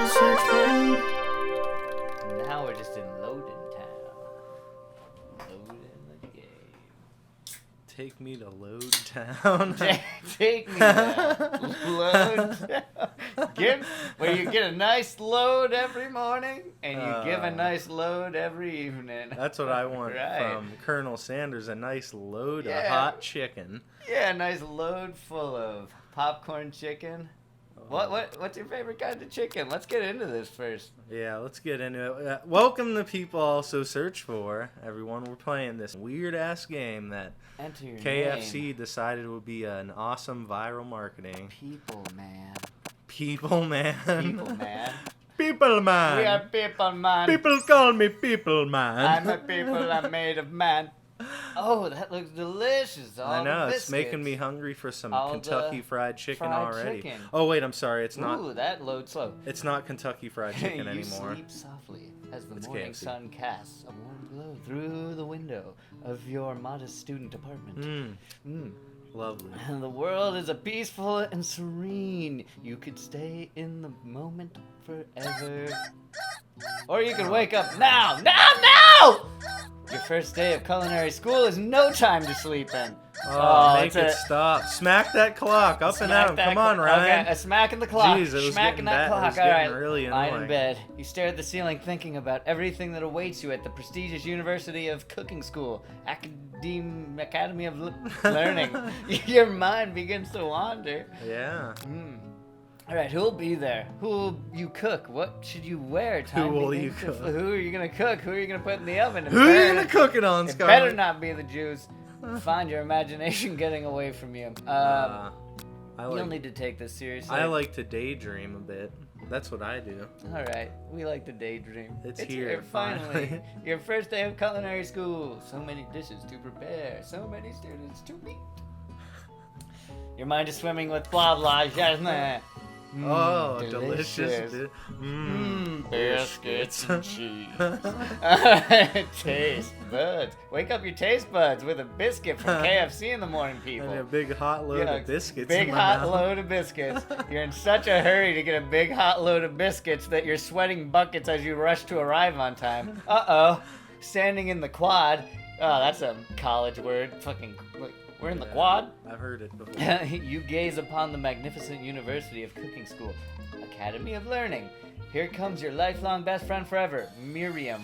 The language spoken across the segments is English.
so search for. Now we're just in Loading Town. Loading the game. Take me to Load Town. Take me to Load Town. Where you get a nice load every morning and you give a nice load every evening. That's what I want Right. from Colonel Sanders, a nice load of Yeah. hot chicken. Yeah, a nice load full of popcorn chicken. What's your favorite kind of chicken? Let's get into this first. Yeah, let's get into it. Welcome to People Also Search For. Everyone, we're playing this weird-ass game that Enter your KFC name. decided would be an awesome viral marketing. People, man. People, man. People, man. People, man. We are people, man. People call me People, man. I'm a people, I'm made of man. Oh, that looks delicious. All I know, the it's making biscuits. me hungry for some All Kentucky the Fried Chicken fried already. chicken. Oh, wait, I'm sorry. It's Ooh, not. that loads slow. It's not Kentucky Fried Chicken You anymore. sleep softly as the It's morning KFC. sun casts a warm glow through the window of your modest student apartment. Lovely. And the world is a peaceful and serene. You could stay in the moment forever. Or you could wake up now! Your first day of culinary school is no time to sleep in. Oh, make it's it a- stop. Smack that clock up and Smack out. that Come on, clock. Ryan. Okay, a smack in the clock. Jeez, it was Smacking getting that bad. It clock. was All getting right. really Lying in annoying. bed. You stare at the ceiling thinking about everything that awaits you at the prestigious University of Cooking School, Academy of Learning. Your mind begins to wander. Yeah. All right, who'll be there? Who'll you cook? What should you wear? Time Who will begins you to- cook? Who are you gonna cook? Who are you gonna put in the oven? Who are you gonna cook it on, It better Scarlett? not be the Jews. Find your imagination getting away from you. I You'll like. need to take this seriously. I like to daydream a bit. That's what I do. All right, we like to daydream. It's here, finally. finally. Your first day of culinary school. So many dishes to prepare. So many students to meet. Your mind is swimming with blah blah jasmine. Oh, delicious. Biscuits and cheese. Taste buds. Wake up your taste buds with a biscuit from KFC in the morning, people. And a big hot load Yeah, of biscuits. Big in my hot mouth. load of biscuits. You're in such a hurry to get a big hot load of biscuits that you're sweating buckets as you rush to arrive on time. Uh-oh. Standing in the quad. Oh, that's a college word. Fucking, we're in the quad. I've heard it before. You gaze upon the magnificent University of Cooking School, Academy of Learning. Here comes your lifelong best friend forever, Miriam.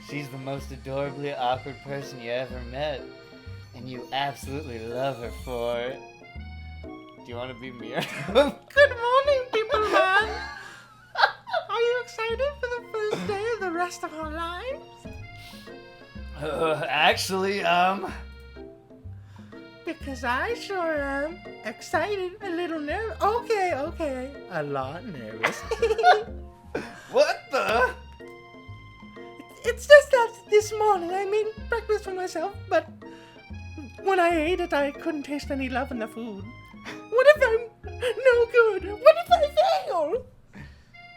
She's the most adorably awkward person you ever met, and you absolutely love her for it. Do you want to be Miriam? Good morning, people, man. Are you excited for the first day of the rest of our lives? Actually, Because I sure am. Excited, a little nervous. Okay. A lot nervous. what the? It's just that this morning I made breakfast for myself, but when I ate it, I couldn't taste any love in the food. What if I'm no good? What if I fail?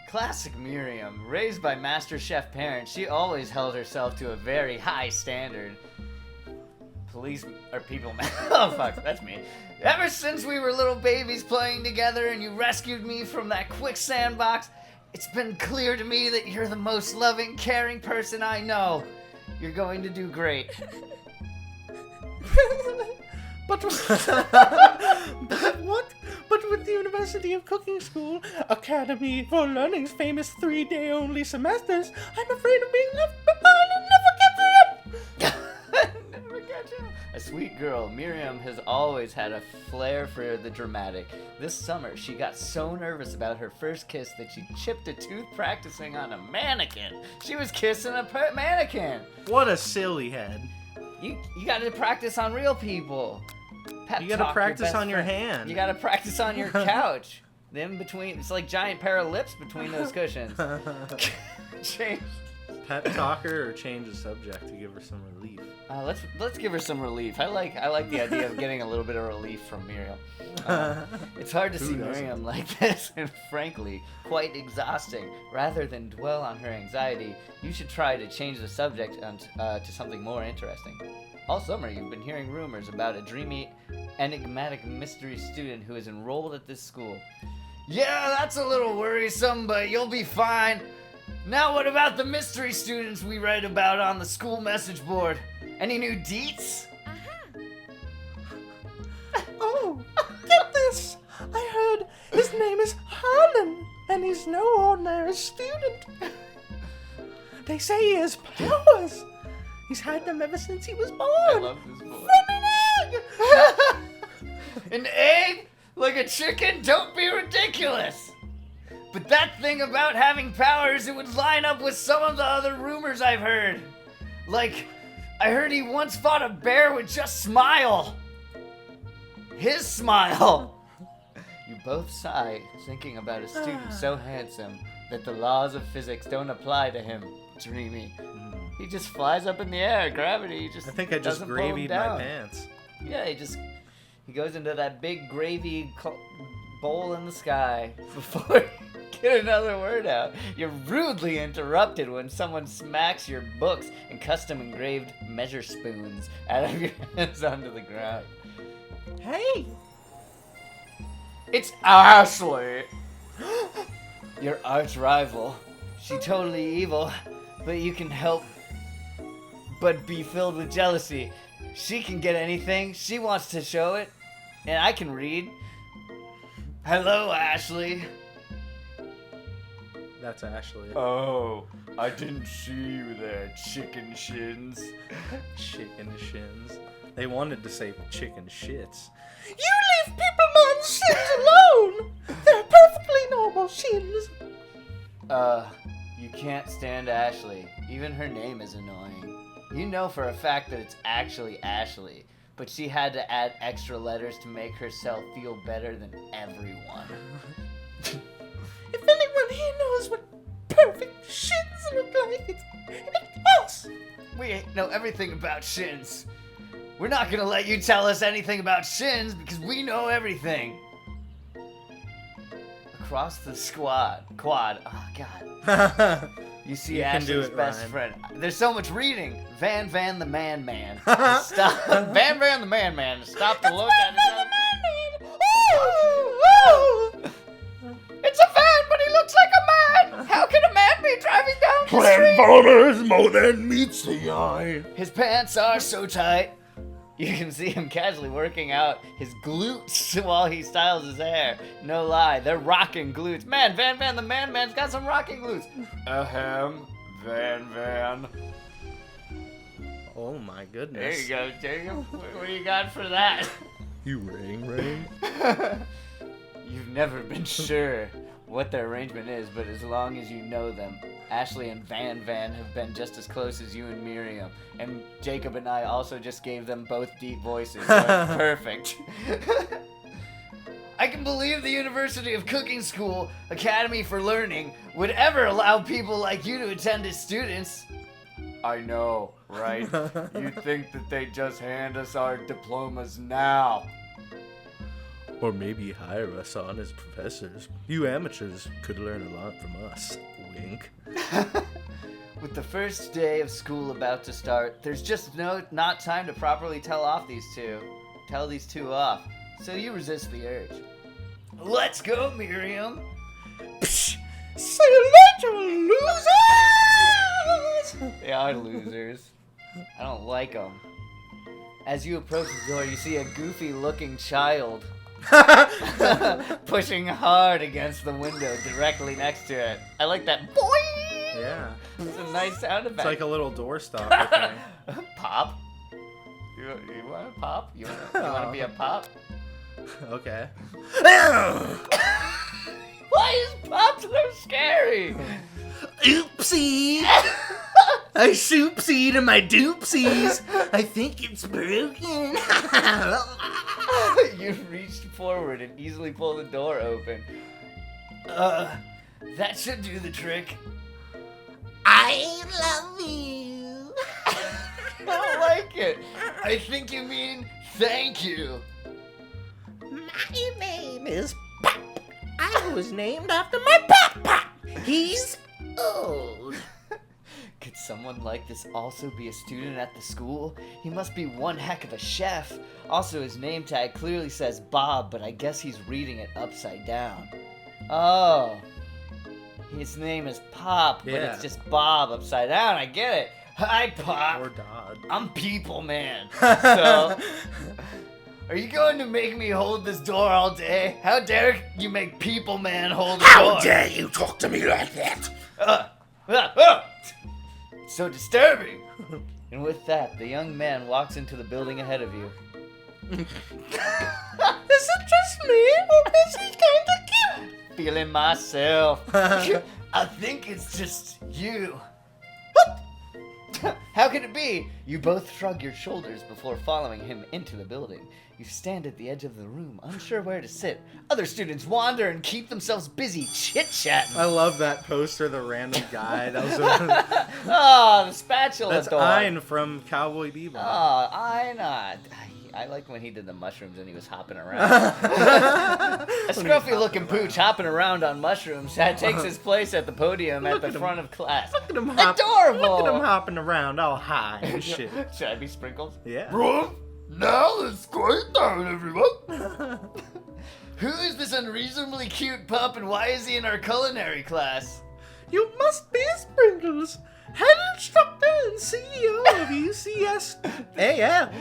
Classic Miriam, raised by Master Chef parents, she always held herself to a very high standard. Police or people, oh fuck, that's me. Ever since we were little babies playing together and you rescued me from that quicksand box, it's been clear to me that you're the most loving, caring person I know. You're going to do great. But what? But with the University of Cooking School, Academy for Learning's famous 3-day only semesters, I'm afraid of being left behind and never catching up. Never catch up. A sweet girl, Miriam has always had a flair for the dramatic. This summer, she got so nervous about her first kiss that she chipped a tooth practicing on a mannequin. She was kissing a mannequin. What a silly head. You got to practice on real people. Pep You gotta talk practice best on your friend. hand. You got to practice on your couch. Then between, it's like giant pair of lips between those cushions. Change. Pep talk her or change the subject to give her some relief. Let's give her some relief. I like the idea of getting a little bit of relief from Miriam. It's hard to Who see doesn't? Miriam like this, and frankly, quite exhausting. Rather than dwell on her anxiety, you should try to change the subject to something more interesting. All summer, you've been hearing rumors about a dreamy, enigmatic mystery student who is enrolled at this school. Yeah, that's a little worrisome, but you'll be fine. Now what about the mystery students we read about on the school message board? Any new deets? Oh, get this! I heard his name is Harlan, and he's no ordinary student. They say he has powers. He's had them ever since he was born. I love this boy. From an egg! An egg? Like a chicken? Don't be ridiculous! But that thing about having powers, it would line up with some of the other rumors I've heard. Like, I heard he once fought a bear with just smile. His smile. You both sigh, thinking about a student so handsome that the laws of physics don't apply to him. Dreamy. He just flies up in the air. Gravity just I think I just doesn't pull him gravied down. my pants. Yeah, he goes into that big gravy bowl in the sky before you get another word out. You're rudely interrupted when someone smacks your books and custom engraved measure spoons out of your hands onto the ground. Hey! It's Ashley! Your arch rival. She totally evil, but you can help but be filled with jealousy. She can get anything. She wants to show it. And I can read. Hello, Ashley. That's Ashley. Oh, I didn't see you there, chicken shins. Chicken shins. They wanted to say chicken shits. You leave people's shins alone! They're perfectly normal shins. You can't stand Ashley. Even her name is annoying. You know for a fact that it's actually Ashley, but she had to add extra letters to make herself feel better than everyone. If anyone here knows what perfect shins look like, it's us. We know everything about shins. We're not gonna let you tell us anything about shins because we know everything. Across the quad. Oh God. You see Ashley's best friend. There's so much reading. Van the Man. Stop. Van the Man. Stop to look at it. It's a van, but he looks like a man. How can a man be driving down the street? Transformers more than meets the eye. His pants are so tight. You can see him casually working out his glutes while he styles his hair. No lie, they're rocking glutes. Man, Van the man's got some rocking glutes. Ahem, Van. Oh my goodness. There you go, Jacob. What do you got for that? You ring. You've never been sure what their arrangement is, but as long as you know them, Ashley and Van have been just as close as you and Miriam. And Jacob and I also just gave them both deep voices. So it's perfect. I can believe the University of Cooking School Academy for Learning would ever allow people like you to attend as students. I know, right? You'd think that they'd just hand us our diplomas now. Or maybe hire us on as professors. You amateurs could learn a lot from us. Wink. With the first day of school about to start, there's just not time to properly tell these two off. So you resist the urge. Let's go, Miriam. Psh! Say hello to losers! They are losers. I don't like them. As you approach the door, you see a goofy-looking child pushing hard against the window directly next to it. I like that. Boing! Yeah. It's a nice sound effect. It's like a little doorstop thing. Pop? You want to pop? You want to be a pop? Okay. Why is pop so scary? Oopsie! I soupsie to my doopsies. I think it's broken. You reached forward and easily pulled the door open. That should do the trick. I love you. I don't like it. I think you mean thank you. My name is Pop. I was named after my pop. He's old. Could someone like this also be a student at the school? He must be one heck of a chef. Also, his name tag clearly says Bob, but I guess he's reading it upside down. Oh. His name is Pop, but Yeah. it's just Bob upside down. I get it. Hi, Pop. Or Dodd. I'm People Man. So, are you going to make me hold this door all day? How dare you make People Man hold the door? How dare you talk to me like that? So disturbing. And with that, the young man walks into the building ahead of you. Is it just me, or is he kind of cute? Feeling myself. I think it's just you. What? How can it be? You both shrug your shoulders before following him into the building. You stand at the edge of the room, unsure where to sit. Other students wander and keep themselves busy chit-chatting. I love that poster, the random guy. That was Oh, the spatula That's dog. Ein from Cowboy Bebop. Oh, I like when he did the mushrooms and he was hopping around. A scruffy-looking pooch hopping around on mushrooms takes his place at the podium at the front of class. Look at him Adorable! Look at him hopping around all high and shit. Should I be Sprinkles? Yeah. Now let's quiet down, everyone. Who is this unreasonably cute pup and why is he in our culinary class? You must be Sprinkles, head instructor and CEO of UCSAL.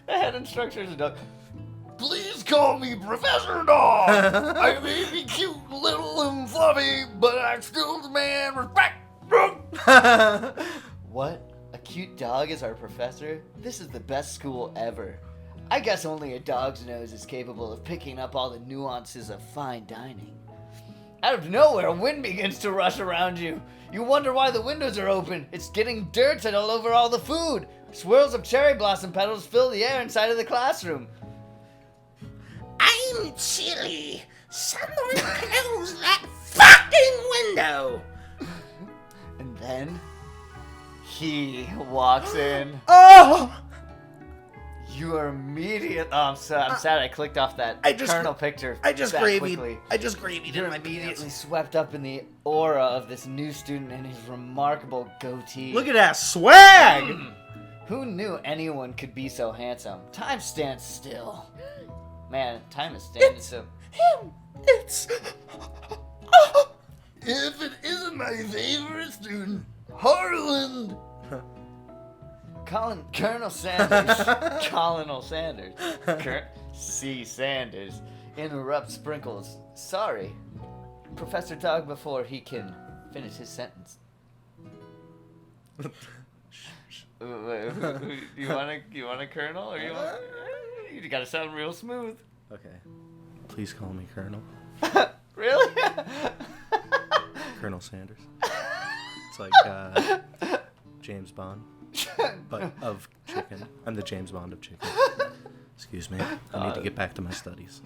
The head instructor is a dog. Please call me Professor Dog. I may be cute, little, and fluffy, but I still demand respect. What? A cute dog is our professor? This is the best school ever. I guess only a dog's nose is capable of picking up all the nuances of fine dining. Out of nowhere, a wind begins to rush around you. You wonder why the windows are open. It's getting dirt all over all the food. Swirls of cherry blossom petals fill the air inside of the classroom. I'm chilly. Someone close that fucking window. And then he walks in. Oh! You are immediate. Oh, I'm sad I clicked off that Colonel picture. I just that gravied. quickly. I just gravied You're in my immediately pants. swept up in the aura of this new student and his remarkable goatee. Look at that swag! Who knew anyone could be so handsome? Time stands still. Man, time is standing still. Him! It's... If it isn't my favorite student, Harland! Colonel Sanders. Colonel Sanders. C. Sanders interrupts Sprinkles. Sorry, Professor Dog, before he can finish his sentence. You want a Colonel, or you want? You gotta sound real smooth. Okay. Please call me Colonel. Really? Colonel Sanders. It's like James Bond, but of chicken. I'm the James Bond of chicken. Excuse me. I need to get back to my studies.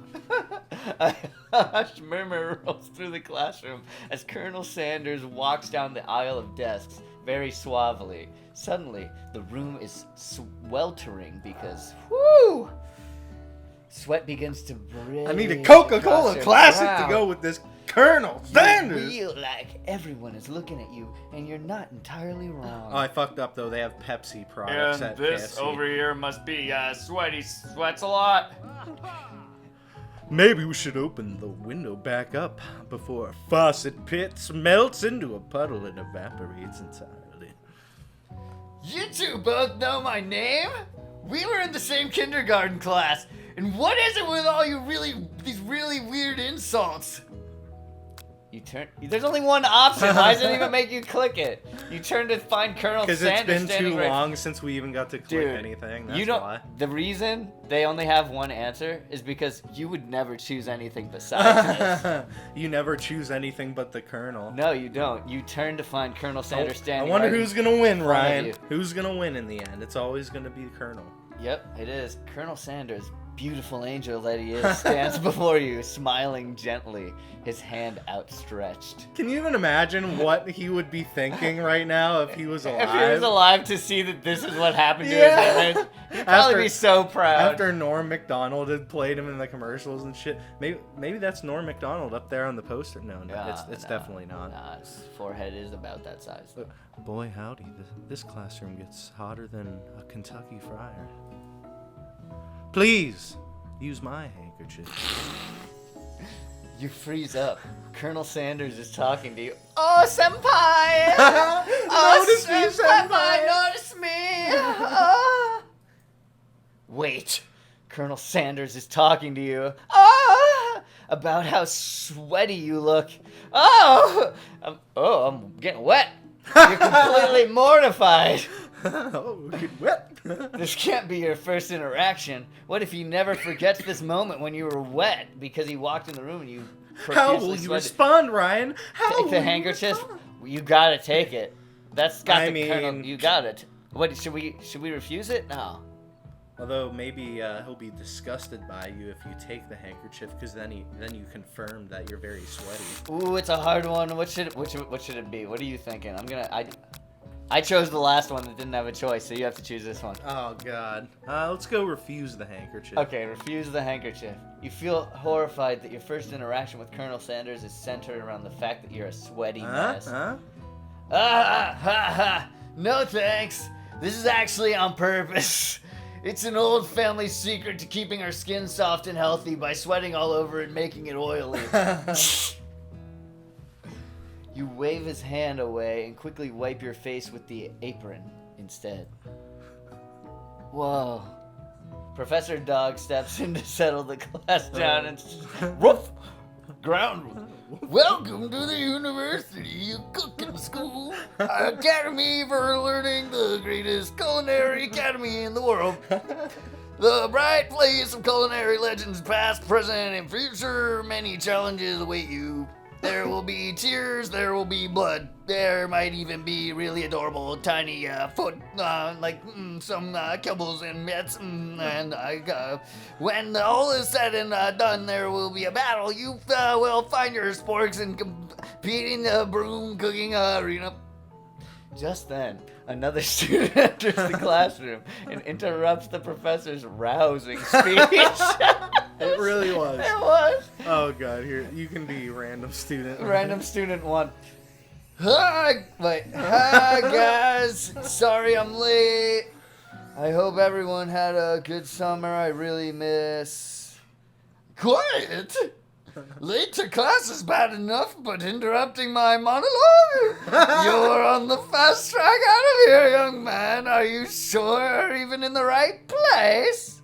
A hushed murmur rolls through the classroom as Colonel Sanders walks down the aisle of desks very suavely. Suddenly, the room is sweltering because, whoo! Sweat begins to break. I need a Coca-Cola across your Classic brow. to go with this Colonel Sanders. You feel like everyone is looking at you, and you're not entirely wrong. Oh, I fucked up though. They have Pepsi products at KFC. Here must be Sweaty. Sweats a lot. Maybe we should open the window back up before a faucet pits melts into a puddle and evaporates entirely. You two both know my name? We were in the same kindergarten class. And what is it with all these really weird insults? You turn. There's only one option. Why does it even make you click it? You turn to find Colonel Sanders. Because it's been standing too right. long since we even got to click Dude, anything. That's you don't. why. The reason they only have one answer is because you would never choose anything besides this. You never choose anything but the Colonel. No, you don't. You turn to find Colonel Sanders standing. I wonder right who's gonna win, front of Ryan. you. Who's gonna win in the end? It's always gonna be the Colonel. Yep, it is. Colonel Sanders, beautiful angel that he is, stands before you, smiling gently, his hand outstretched. Can you even imagine what he would be thinking right now if he was alive? If he was alive to see that this is what happened to his image, he'd probably be so proud. After Norm Macdonald had played him in the commercials and shit. Maybe that's Norm Macdonald up there on the poster. No, it's definitely not. Nah, his forehead is about that size. But boy, howdy, this classroom gets hotter than a Kentucky fryer. Please, use my handkerchief. You freeze up. Colonel Sanders is talking to you. Oh, Senpai! Notice me, Senpai! Notice me! Oh. Wait. Colonel Sanders is talking to you. Oh! About how sweaty you look. Oh! I'm getting wet. You're completely mortified. Oh, get wet. This can't be your first interaction. What if he never forgets this moment when you were wet because he walked in the room and you How will profusely you sweated? respond, Ryan? How Take will the you handkerchief. respond? You gotta take it. That's got I the Colonel. mean- You got it. What should we refuse it? No. Although maybe he'll be disgusted by you if you take the handkerchief, because then you confirm that you're very sweaty. Ooh, it's a hard one. What should it be? What are you thinking? I chose the last one that didn't have a choice, so you have to choose this one. Oh God. Let's go refuse the handkerchief. Okay, refuse the handkerchief. You feel horrified that your first interaction with Colonel Sanders is centered around the fact that you're a sweaty mess. Huh? Ah, ha, ha. No thanks. This is actually on purpose. It's an old family secret to keeping our skin soft and healthy by sweating all over it and making it oily. You wave his hand away and quickly wipe your face with the apron instead. Whoa. Professor Dog steps in to settle the class down and woof! Ground rule. Welcome to the University of Cooking School, Academy for learning the greatest culinary academy in the world. The bright place of culinary legends past, present, and future. Many challenges await you. There will be tears, there will be blood. There might even be really adorable tiny foot, some kibbles and mitts. When all is said and done, there will be a battle. You will find your sporks and compete in the broom cooking arena. Just then, another student enters the classroom and interrupts the professor's rousing speech. It really was. It was. Oh God, here you can be random student. Random student one. Hi guys. Sorry I'm late. I hope everyone had a good summer. I really miss. Quiet. Late to class is bad enough, but interrupting my monologue? You're on the fast track out of here, young man. Are you sure you're even in the right place?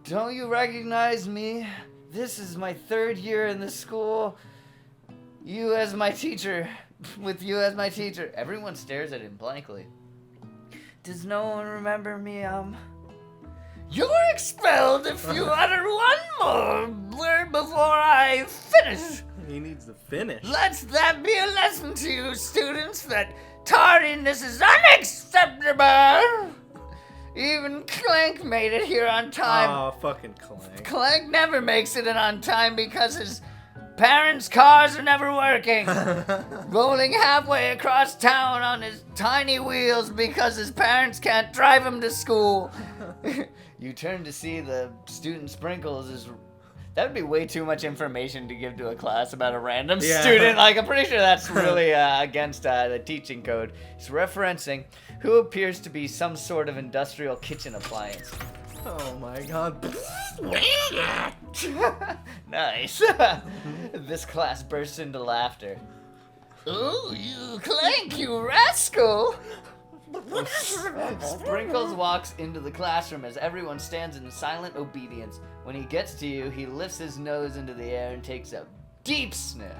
Don't you recognize me? This is my third year in the school. You as my teacher. With you as my teacher. Everyone stares at him blankly. Does no one remember me, You're expelled if you utter one more word before I finish. He needs to finish. Let that be a lesson to you, students, that tardiness is unacceptable. Even Clank made it here on time. Oh, fucking Clank. Clank never makes it in on time because his parents' cars are never working. Rolling halfway across town on his tiny wheels because his parents can't drive him to school. You turn to see the student Sprinkles is... That would be way too much information to give to a class about a random student. Like, I'm pretty sure that's really against the teaching code. He's referencing who appears to be some sort of industrial kitchen appliance. Oh my God. Nice. This class bursts into laughter. Oh, you Clank, you rascal! Sprinkles walks into the classroom as everyone stands in silent obedience. When he gets to you, he lifts his nose into the air and takes a deep sniff.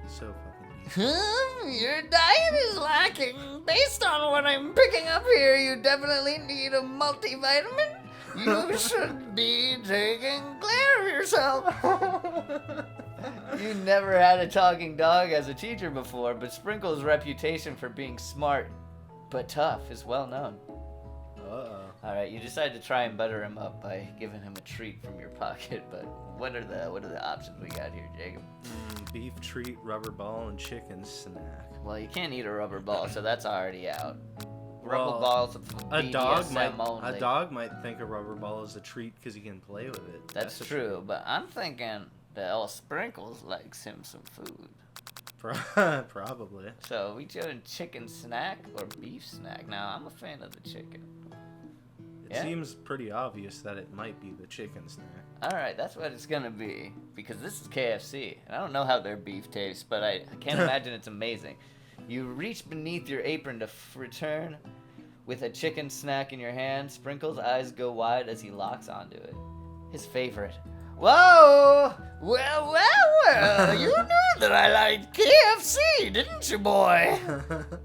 So fucking deep. Your diet is lacking. Based on what I'm picking up here, you definitely need a multivitamin. You should be taking care of yourself. You never had a talking dog as a teacher before, but Sprinkles' reputation for being smart but tough is well known. Uh-oh. Alright, you decide to try and butter him up by giving him a treat from your pocket, but what are the options we got here, Jacob? Beef treat, rubber ball, and chicken snack. Well, you can't eat a rubber ball, so that's already out. Rubber Well, balls of A dog BDSM might think a rubber ball is a treat because he can play with it. That's a true, treat. but I'm thinking that old Sprinkles likes him some food. Probably. So we doing chicken snack or beef snack? Now I'm a fan of the chicken. Yeah? Seems pretty obvious that it might be the chicken snack. Alright, that's what it's gonna be. Because this is KFC. And I don't know how their beef tastes, but I can't imagine it's amazing. You reach beneath your apron to return with a chicken snack in your hand. Sprinkles' eyes go wide as he locks onto it. His favorite. Whoa! Well, you knew that I liked KFC, didn't you, boy?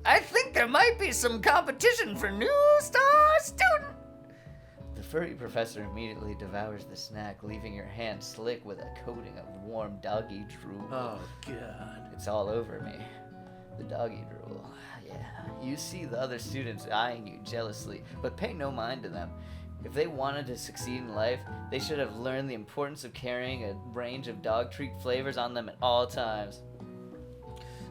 I think there might be some competition for new star student. The furry professor immediately devours the snack, leaving your hand slick with a coating of warm doggy drool. Oh, God. It's all over me. The doggy drool. Yeah. You see the other students eyeing you jealously, but pay no mind to them. If they wanted to succeed in life, they should have learned the importance of carrying a range of dog treat flavors on them at all times.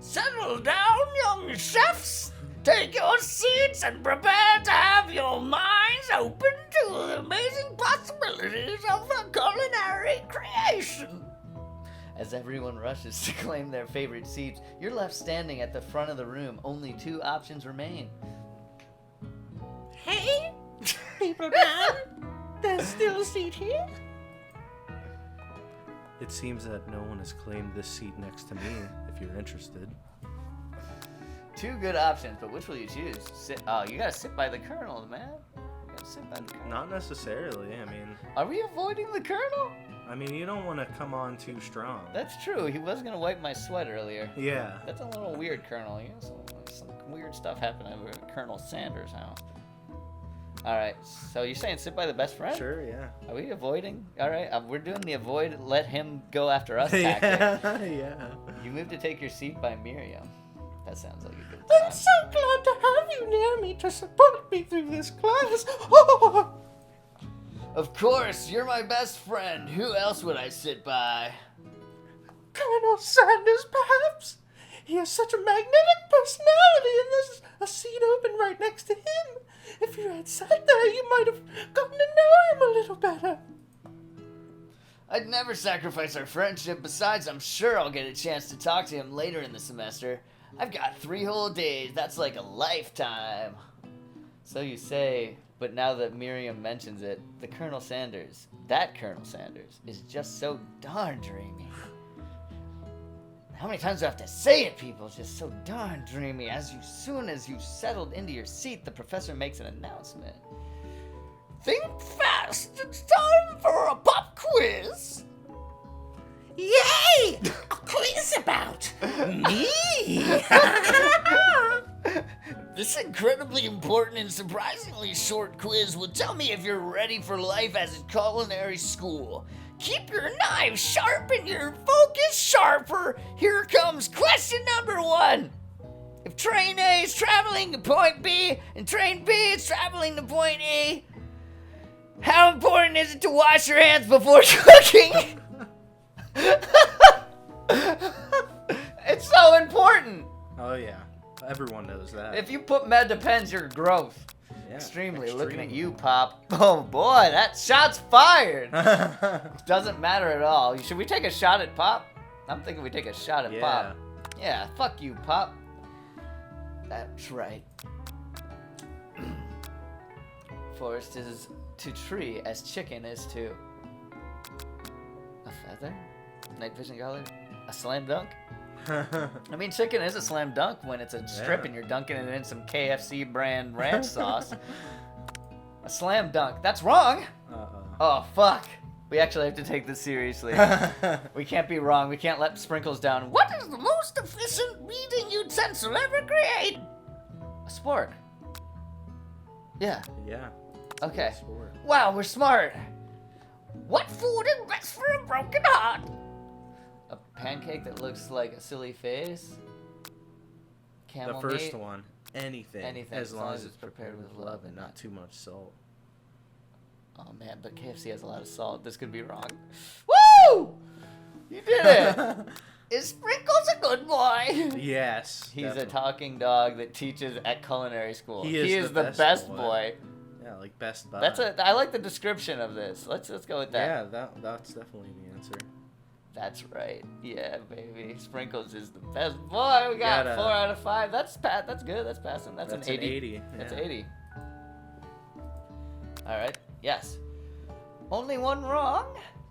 Settle down, young chefs! Take your seats and prepare to have your minds open to the amazing possibilities of a culinary creation. As everyone rushes to claim their favorite seats, you're left standing at the front of the room. Only 2 options remain. Hey, people down. There's still a seat here. It seems that no one has claimed this seat next to me, if you're interested. 2 good options, but which will you choose? You gotta sit by the colonel, man. You gotta sit by the colonel. Not necessarily, I mean... Are we avoiding the colonel? I mean, you don't want to come on too strong. That's true. He was gonna wipe my sweat earlier. Yeah. That's a little weird, Colonel. You know, some weird stuff happened over at Colonel Sanders' house. Alright, so you're saying sit by the best friend? Sure, yeah. Are we avoiding? Alright, we're doing the avoid, let him go after us tactic. Yeah. You move to take your seat by Miriam. That sounds like a good I'm time. so glad to have you near me to support me through this class. Oh. Of course, you're my best friend. Who else would I sit by? Colonel Sanders, perhaps? He has such a magnetic personality, and there's a seat open right next to him. If you had sat there, you might have gotten to know him a little better. I'd never sacrifice our friendship. Besides, I'm sure I'll get a chance to talk to him later in the semester. I've got 3 whole days. That's like a lifetime. So you say, but now that Miriam mentions it, that Colonel Sanders, is just so darn dreamy. How many times do I have to say it, people? Just so darn dreamy. Soon as you settled into your seat, the professor makes an announcement. Think fast! It's time for a pop quiz! Yay! A quiz about me! This incredibly important and surprisingly short quiz will tell me if you're ready for life as a culinary school. Keep your knives sharp and your focus sharper. Here comes question number 1. If train A is traveling to point B and train B is traveling to point E, how important is it to wash your hands before cooking? It's so important. Oh, yeah. Everyone knows that. If you put med depends, you're gross. Yeah, Extremely. Looking at you, Pop. Oh boy, that shot's fired. Doesn't matter at all. Should we take a shot at Pop? I'm thinking we take a shot at Pop. Yeah, fuck you, Pop. That's right. Forest is to tree as chicken is to a feather? Night vision color? A slam dunk? I mean, chicken is a slam dunk when it's a strip and you're dunking it in some KFC brand ranch sauce. A slam dunk. That's wrong! Oh, fuck. We actually have to take this seriously. We can't be wrong. We can't let Sprinkles down. What is the most efficient reading utensil ever created? A spork. Yeah. Yeah. Okay. Wow, we're smart. What food is best for a broken heart? A pancake that looks like a silly face? Camel The first meat? one. Anything. As long as it's prepared with love and not too much salt. Oh man, but KFC has a lot of salt. This could be wrong. Woo! You did it! Is Sprinkles a good boy? Yes. He's definitely. a talking dog that teaches at Culinary School. He is the best boy. Yeah, like best buy. I like the description of this. Let's go with that. Yeah, that's definitely the answer. That's right. Yeah, baby. Sprinkles is the best boy. We got 4 out of 5. That's good. That's passing. That's an 80. An 80. That's yeah. 80. Alright, yes. Only one wrong?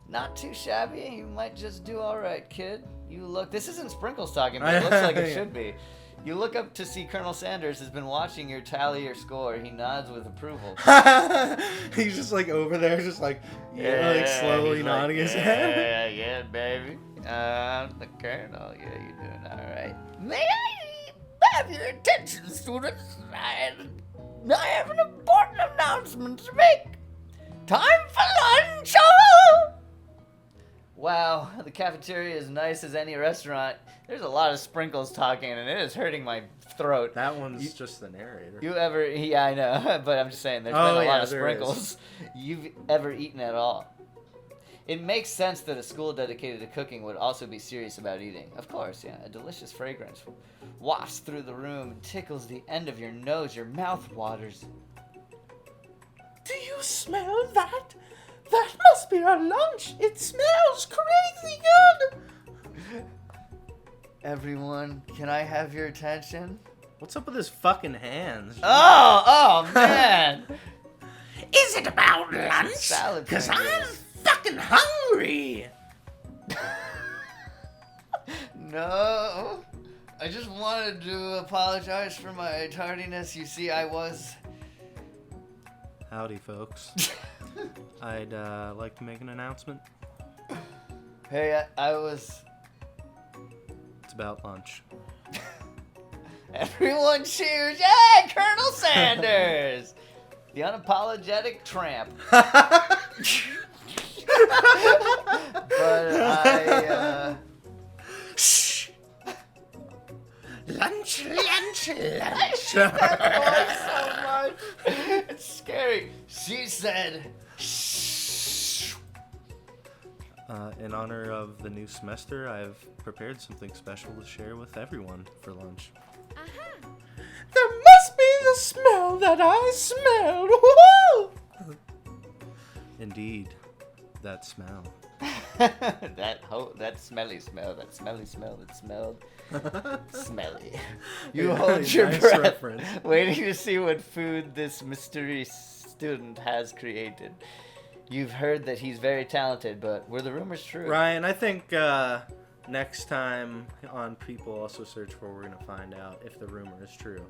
Not too shabby. You might just do alright, kid. You look... This isn't Sprinkles talking, but it looks like it should be. You look up to see Colonel Sanders has been watching your tally your score. He nods with approval. He's just like over there, just like, like slowly nodding his head. Yeah, baby. The Colonel. Yeah, you're doing alright. May I have your attention, students? I have an important announcement to make. Time for lunch! Oh! Wow, the cafeteria is nice as any restaurant. There's a lot of Sprinkles talking, and it is hurting my throat. That one's just the narrator. You ever... Yeah, I know, but I'm just saying, there's been a lot of Sprinkles you've ever eaten at all. It makes sense that a school dedicated to cooking would also be serious about eating. Of course, yeah. A delicious fragrance wafts through the room and tickles the end of your nose. Your mouth waters. Do you smell that? That must be our lunch. It smells crazy good. Everyone, can I have your attention? What's up with his fucking hands? Oh, man. Is it about lunch? Salad Because I'm fingers. fucking hungry. No. I just wanted to apologize for my tardiness. You see, I was... Howdy, folks. I'd like to make an announcement. Hey, I was... It's about lunch. Everyone cheers! Yay, Colonel Sanders! The unapologetic tramp. But I, Shh! Lunch. that voice so much. It's scary. She said, shh. In honor of the new semester, I've prepared something special to share with everyone for lunch. There must be the smell that I smelled. Woo-hoo! Indeed, that smell. that smelly smell, that smelled smelly. You Yeah, hold your nice breath, reference. waiting to see what food this mystery student has created. You've heard that he's very talented, but were the rumors true? Ryan, I think next time on People Also Search For, we're going to find out if the rumor is true.